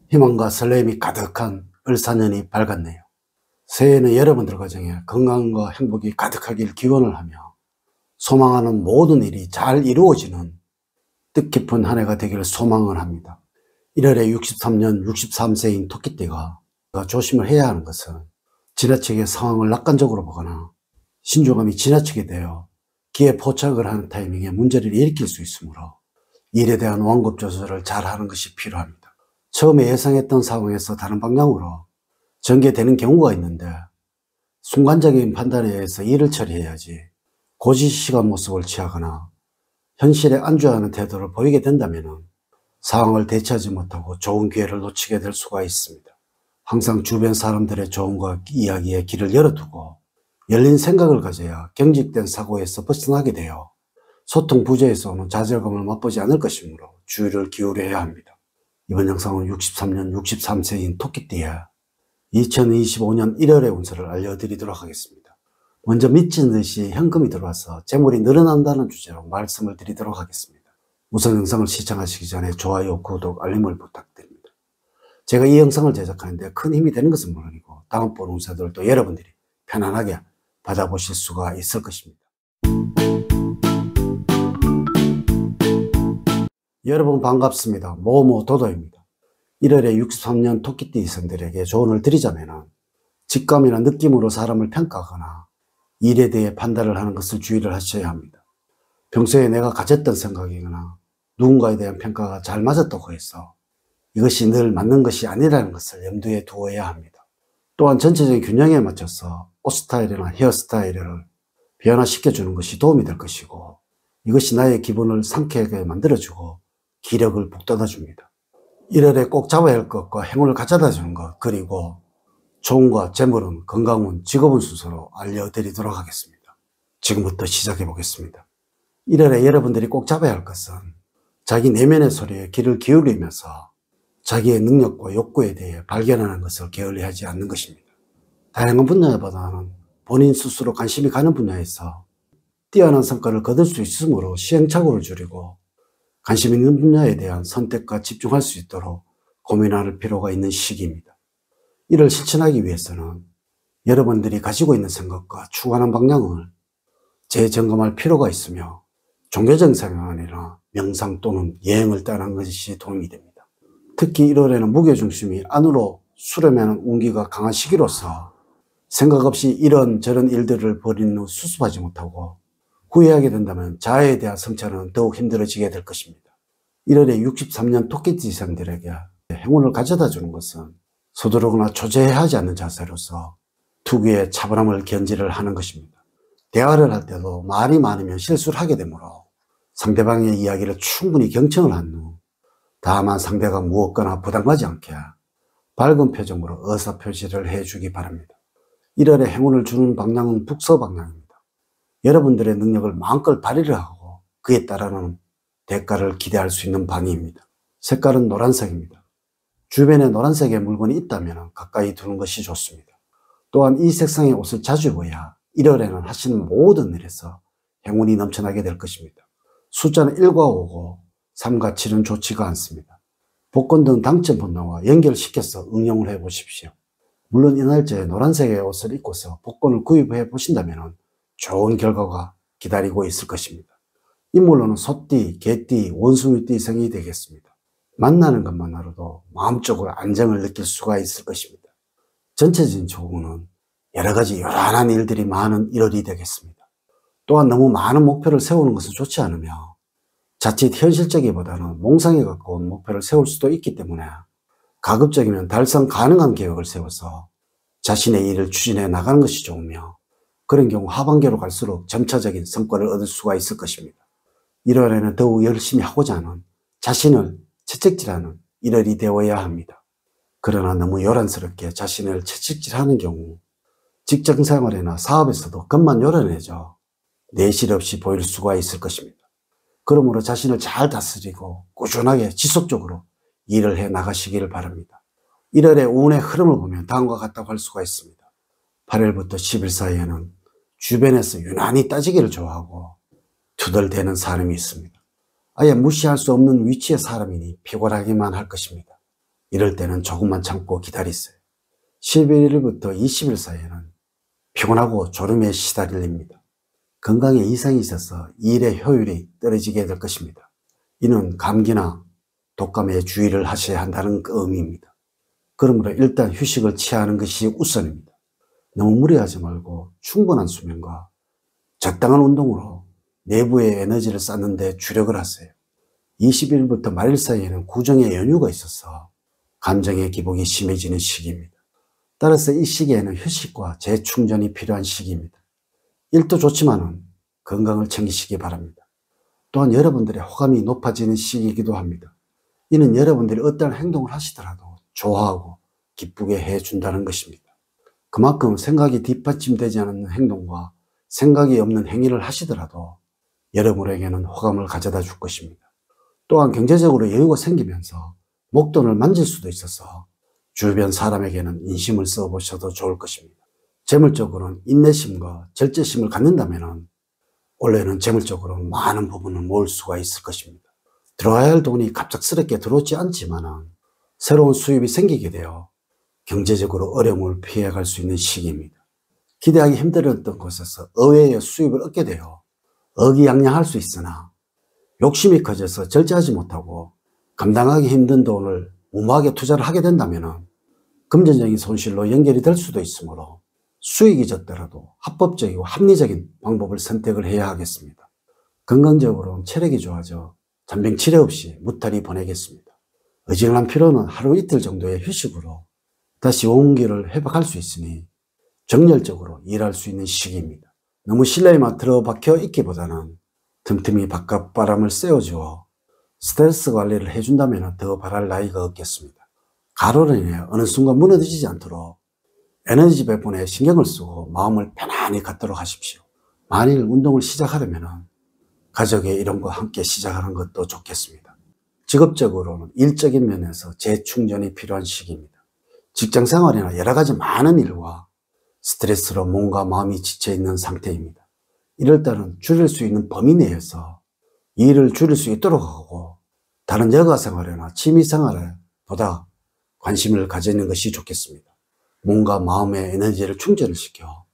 희망과 설렘이 가득한 을사년이 밝았네요. 새해에는 여러분들 가정에 건강과 행복이 가득하길 기원을 하며 소망하는 모든 일이 잘 이루어지는 뜻깊은 한 해가 되기를 소망을 합니다. 1월에 63년 63세인 토끼띠가 조심을 해야 하는 것은 지나치게 상황을 낙관적으로 보거나 신중함이 지나치게 되어 기에 포착을 하는 타이밍에 문제를 일으킬 수 있으므로 일에 대한 완급 조절을 잘 하는 것이 필요합니다. 처음에 예상했던 상황에서 다른 방향으로 전개되는 경우가 있는데 순간적인 판단에 의해서 일을 처리해야지 고지식한 모습을 취하거나 현실에 안주하는 태도를 보이게 된다면 상황을 대처하지 못하고 좋은 기회를 놓치게 될 수가 있습니다. 항상 주변 사람들의 조언과 이야기에 귀를 열어두고 열린 생각을 가져야 경직된 사고에서 벗어나게 되어 소통 부재에서 오는 좌절감을 맛보지 않을 것이므로 주의를 기울여야 합니다. 이번 영상은 63년 63세인 토끼띠의 2025년 1월의 운세를 알려드리도록 하겠습니다. 먼저 미친 듯이 현금이 들어와서 재물이 늘어난다는 주제로 말씀을 드리도록 하겠습니다. 우선 영상을 시청하시기 전에 좋아요, 구독, 알림을 부탁드립니다. 제가 이 영상을 제작하는데 큰 힘이 되는 것은 물론이고 다음번 운세들도 여러분들이 편안하게 받아보실 수가 있을 것입니다. 여러분 반갑습니다. 모모도도입니다. 1월에 63년 토끼띠 이성들에게 조언을 드리자면 직감이나 느낌으로 사람을 평가하거나 일에 대해 판단을 하는 것을 주의를 하셔야 합니다. 평소에 내가 가졌던 생각이거나 누군가에 대한 평가가 잘 맞았다고 해서 이것이 늘 맞는 것이 아니라는 것을 염두에 두어야 합니다. 또한 전체적인 균형에 맞춰서 옷 스타일이나 헤어 스타일을 변화시켜주는 것이 도움이 될 것이고 이것이 나의 기분을 상쾌하게 만들어주고 기력을 북돋아줍니다. 1월에 꼭 잡아야 할 것과 행운을 가져다 주는 것, 그리고 좋은과 재물운, 건강운, 직업운 순서로 알려드리도록 하겠습니다. 지금부터 시작해 보겠습니다. 1월에 여러분들이 꼭 잡아야 할 것은 자기 내면의 소리에 귀를 기울이면서 자기의 능력과 욕구에 대해 발견하는 것을 게을리하지 않는 것입니다. 다양한 분야보다는 본인 스스로 관심이 가는 분야에서 뛰어난 성과를 거둘 수 있으므로 시행착오를 줄이고 관심 있는 분야에 대한 선택과 집중할 수 있도록 고민할 필요가 있는 시기입니다. 이를 실천하기 위해서는 여러분들이 가지고 있는 생각과 추구하는 방향을 재점검할 필요가 있으며 종교적인 생활이나 명상 또는 여행을 떠나는 것이 도움이 됩니다. 특히 1월에는 무게중심이 안으로 수렴하는 운기가 강한 시기로서 생각 없이 이런저런 일들을 벌인 후 수습하지 못하고 후회하게 된다면 자아에 대한 성찰은 더욱 힘들어지게 될 것입니다. 1월에 63년 토끼띠 이성들에게 행운을 가져다 주는 것은 서두르거나 초조해하지 않는 자세로서 특유의 차분함을 견지를 하는 것입니다. 대화를 할 때도 말이 많으면 실수를 하게 되므로 상대방의 이야기를 충분히 경청을 한 후 다만 상대가 무겁거나 부담가지 않게 밝은 표정으로 의사표시를 해주기 바랍니다. 1월에 행운을 주는 방향은 북서 방향입니다. 여러분들의 능력을 마음껏 발휘를 하고 그에 따르는 대가를 기대할 수 있는 방입니다. 색깔은 노란색입니다. 주변에 노란색의 물건이 있다면 가까이 두는 것이 좋습니다. 또한 이 색상의 옷을 자주 입어야 1월에는 하시는 모든 일에서 행운이 넘쳐나게 될 것입니다. 숫자는 1과 5고 3과 7은 좋지가 않습니다. 복권 등 당첨 번호와 연결시켜서 응용을 해 보십시오. 물론 이 날짜에 노란색의 옷을 입고서 복권을 구입해 보신다면 좋은 결과가 기다리고 있을 것입니다. 인물로는 소띠, 개띠, 원숭이띠 생이 되겠습니다. 만나는 것만으로도 마음적으로 안정을 느낄 수가 있을 것입니다. 전체적인 조언은 여러 가지 요란한 일들이 많은 1월이 되겠습니다. 또한 너무 많은 목표를 세우는 것은 좋지 않으며 자칫 현실적이보다는 몽상에 가까운 목표를 세울 수도 있기 때문에 가급적이면 달성 가능한 계획을 세워서 자신의 일을 추진해 나가는 것이 좋으며 그런 경우 하반기로 갈수록 점차적인 성과를 얻을 수가 있을 것입니다. 1월에는 더욱 열심히 하고자 하는 자신을 채찍질하는 1월이 되어야 합니다. 그러나 너무 요란스럽게 자신을 채찍질하는 경우 직장생활이나 사업에서도 겉만 요란해져 내실 없이 보일 수가 있을 것입니다. 그러므로 자신을 잘 다스리고 꾸준하게 지속적으로 일을 해 나가시기를 바랍니다. 1월의 운의 흐름을 보면 다음과 같다고 할 수가 있습니다. 8일부터 10일 사이에는 주변에서 유난히 따지기를 좋아하고 투덜대는 사람이 있습니다. 아예 무시할 수 없는 위치의 사람이니 피곤하기만 할 것입니다. 이럴 때는 조금만 참고 기다리세요. 11일부터 20일 사이에는 피곤하고 졸음에 시달립니다. 건강에 이상이 있어서 일의 효율이 떨어지게 될 것입니다. 이는 감기나 독감에 주의를 하셔야 한다는 의미입니다. 그러므로 일단 휴식을 취하는 것이 우선입니다. 너무 무리하지 말고 충분한 수면과 적당한 운동으로 내부의 에너지를 쌓는 데 주력을 하세요. 20일부터 말일 사이에는 구정의 연휴가 있어서 감정의 기복이 심해지는 시기입니다. 따라서 이 시기에는 휴식과 재충전이 필요한 시기입니다. 일도 좋지만은 건강을 챙기시기 바랍니다. 또한 여러분들의 호감이 높아지는 시기이기도 합니다. 이는 여러분들이 어떠한 행동을 하시더라도 좋아하고 기쁘게 해준다는 것입니다. 그만큼 생각이 뒷받침되지 않는 행동과 생각이 없는 행위를 하시더라도 여러분에게는 호감을 가져다 줄 것입니다. 또한 경제적으로 여유가 생기면서 목돈을 만질 수도 있어서 주변 사람에게는 인심을 써보셔도 좋을 것입니다. 재물적으로는 인내심과 절제심을 갖는다면 원래는 재물적으로 많은 부분을 모을 수가 있을 것입니다. 들어와야 할 돈이 갑작스럽게 들어오지 않지만 새로운 수입이 생기게 되어 경제적으로 어려움을 피해갈 수 있는 시기입니다. 기대하기 힘들었던 곳에서 의외의 수입을 얻게 되어 의기양양할 수 있으나 욕심이 커져서 절제하지 못하고 감당하기 힘든 돈을 무모하게 투자를 하게 된다면 금전적인 손실로 연결이 될 수도 있으므로 수익이 적더라도 합법적이고 합리적인 방법을 선택을 해야 하겠습니다. 건강적으로는 체력이 좋아져 잔병 치레 없이 무탈히 보내겠습니다. 어지간한 피로는 하루 이틀 정도의 휴식으로 다시 온기를 회복할 수 있으니 정열적으로 일할 수 있는 시기입니다. 너무 실내에만 들어박혀 있기보다는 틈틈이 바깥 바람을 쐬어주어 스트레스 관리를 해준다면 더 바랄 나위가 없겠습니다. 가로로 인해 어느 순간 무너지지 않도록 에너지 배분에 신경을 쓰고 마음을 편안히 갖도록 하십시오. 만일 운동을 시작하려면 가족의 이름과 함께 시작하는 것도 좋겠습니다. 직업적으로는 일적인 면에서 재충전이 필요한 시기입니다. 직장생활이나 여러 가지 많은 일과 스트레스로 몸과 마음이 지쳐있는 상태입니다. 이럴 때는 줄일 수 있는 범위 내에서 일을 줄일 수 있도록 하고 다른 여가생활이나 취미생활에 보다 관심을 가지는 것이 좋겠습니다. 몸과 마음의 에너지를 충전을 시켜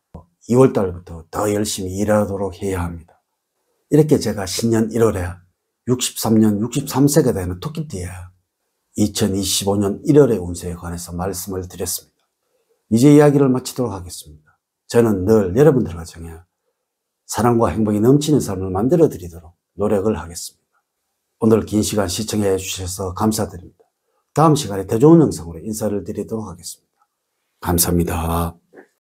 2월달부터 더 열심히 일하도록 해야 합니다. 이렇게 제가 신년 1월에 63년 63세가 되는 토끼띠에 2025년 1월의 운세에 관해서 말씀을 드렸습니다. 이제 이야기를 마치도록 하겠습니다. 저는 늘 여러분들 가정에 사랑과 행복이 넘치는 삶을 만들어 드리도록 노력을 하겠습니다. 오늘 긴 시간 시청해 주셔서 감사드립니다. 다음 시간에 더 좋은 영상으로 인사를 드리도록 하겠습니다. 감사합니다.